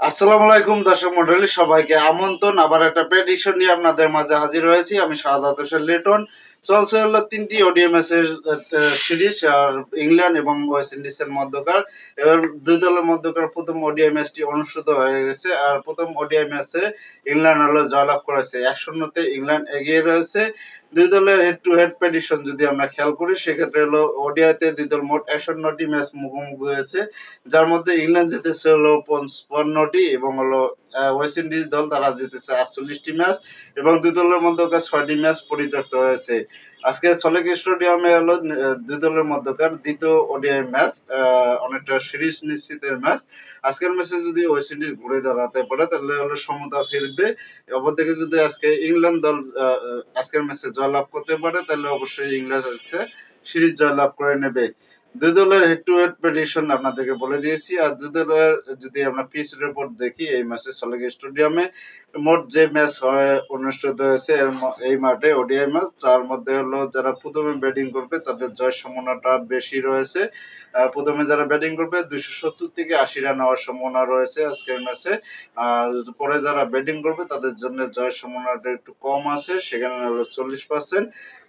আসসালামু আলাইকুম দর্শক মন্ডলী, সবাইকে আমন্ত্রণ। আবার একটা প্রেডিকশন নিয়ে আপনাদের মাঝে হাজির হয়েছি। আমি শাহাদাত হোসেন লিটন। চলছে হলো ৩টি ওডিআই ম্যাচের সিরিজ, আর ইংল্যান্ড এবং ওয়েস্ট ইন্ডিজের মধ্যকার। এবার দুই দলের মধ্যকার প্রথম ওডিআই ম্যাচটি অনুষ্ঠিত হয়ে গেছে। আর প্রথম ওডিআই ম্যাচে ইংল্যান্ড হলো জয়লাভ করেছে। ১-০ ইংল্যান্ড এগিয়ে রয়েছে। দুই দলের হেড টু হেড প্রেডিকশন যদি আমরা খেয়াল করি, সেক্ষেত্রে হলো ওডিআইতে দুই দল মোট ৫১টি ম্যাচ মুখোমুখি হয়েছে, যার মধ্যে ইংল্যান্ড জিতেছে হলো ৫৫টি এবং হলো ওয়েস্ট ইন্ডিজ দল তারা জিতেছে ৪৮টি ম্যাচ এবং দুই দলের মধ্যকার ৬টি ম্যাচ পরিত্যক্ত হয়েছে। আজকে সলেক স্টেডিয়ামে হলো দুই দলের মধ্যকার দ্বিতীয় ওডিআই ম্যাচ, অনেকটা সিরিজ নিশ্চিতের ম্যাচ। আজকের ম্যাচে যদি ওয়েস্ট ইন্ডিজ ঘুরে দাঁড়াতে পারে তাহলে হলো সমতা ফিরবে। অপরদিকে যদি আজকে ইংল্যান্ড দল আজকের ম্যাচে জয়লাভ করতে পারে তাহলে অবশ্যই ইংল্যান্ড আজকে সিরিজ জয়লাভ করে নেবে। দুই দলের হেড টু হেড প্রেডিকশন আপনাদেরকে বলে দিয়েছি। আর দুই দলের যদি আমরা পিচ রিপোর্ট দেখি, এই ম্যাচে সলেক স্টেডিয়ামে মোট যে ম্যাচ অনুষ্ঠিত হয়েছে এই মাঠে ওডিআই ম্যাচ, তার মধ্যে হলো যারা প্রথমে ব্যাটিং করবে তাদের জয়ের সম্ভাবনাটা বেশি রয়েছে। প্রথমে যারা ব্যাটিং করবে ২৭০ থেকে ৮০ রান হওয়ার সম্ভাবনা রয়েছে আজকের ম্যাচে। আর পরে যারা ব্যাটিং করবে তাদের জন্য জয়ের সম্ভাবনাটা একটু কম আছে, সেখানে হলো ৪০%।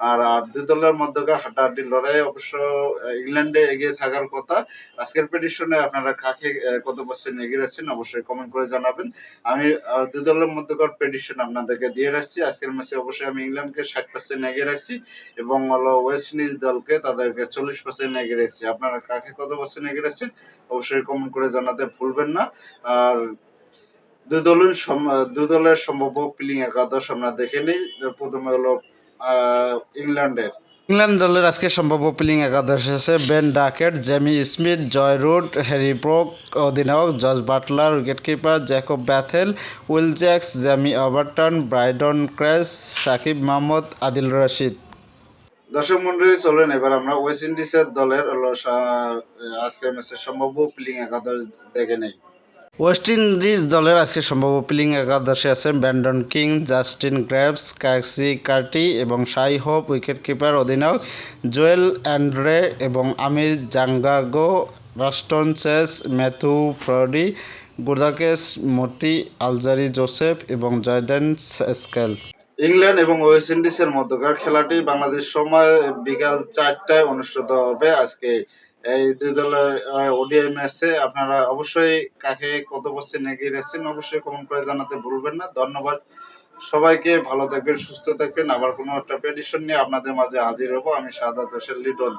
আর দুই দলের মধ্যকার হাড্ডাহাড্ডি লড়াই অবশ্য ইংল্যান্ডে এগিয়ে থাকার কথা। আজকের প্রেডিকশনে আপনারা কাকে কত পার্সেন্ট এগিয়ে রাখছেন অবশ্যই কমেন্ট করে জানাবেন। আমি দুই দলের মধ্যকার প্রেডিকশন আপনাদেরকে দিয়ে রাখছি। আজকের ম্যাচে অবশ্যই আমি ইংল্যান্ডকে ৬০% এগিয়ে রাখছি এবং হলো ওয়েস্ট ইন্ডিজ দলকে তাদেরকে ৪০% এগিয়ে রাখছি। আপনারা কাকে কত পার্সেন্ট এগিয়ে রাখছেন অবশ্যই কমেন্ট করে জানাতে ভুলবেন না। আর দুই দলের সম্ভাব্য প্লেইং একাদশ আমরা দেখে নিই। প্রথমে হলো ইংল্যান্ডের ইংল্যান্ড দলের আজকে সম্ভাব্য প্লেইং একাদশ আছে Ben Duckett, Jamie Smith, Joe Root, Harry Brook অধিনায়ক, Jos Buttler wicketkeeper, Jacob Bethell, Will Jacks, Jamie Overton, Brydon Carse, Saqib Mahmood, Adil Rashid. দর্শক মন্ডলী, চলেন এবার আমরা ওয়েস্ট ইন্ডিজের দলের হলো আজকের ম্যাচের সম্ভাব্য প্লেইং একাদশ দেখে নেই। ওয়েস্ট ইন্ডিজ দলের আজকে সম্ভাব্য প্লেইং একাদশে আছে Brandon King, Justin Greaves, Keacy Carty এবং শাই হোপ, উইকেটকিপার অধিনায়ক জোয়েল অ্যান্ড্রে এবং Amir Jangoo, Roston Chase, Matthew Forde, Gudakesh Motie, Alzarri Joseph এবং জয়ডেন স্কেল। ইংল্যান্ড এবং ওয়েস্ট ইন্ডিজের মধ্যকার খেলাটি বাংলাদেশ সময় বিকাল ৪টায় অনুষ্ঠিত হবে আজকে। এই দুই দলের ওডিআই ম্যাচে আপনারা অবশ্যই কাকে কত পার্সেন্ট এগিয়ে রাখছেন অবশ্যই কমেন্ট করে জানাতে ভুলবেন না। ধন্যবাদ সবাইকে, ভালো থাকবেন, সুস্থ থাকবেন। আবার কোনো একটা প্রেডিকশন নিয়ে আপনাদের মাঝে হাজির হবো। আমি শাহাদাত হোসেন লিটন।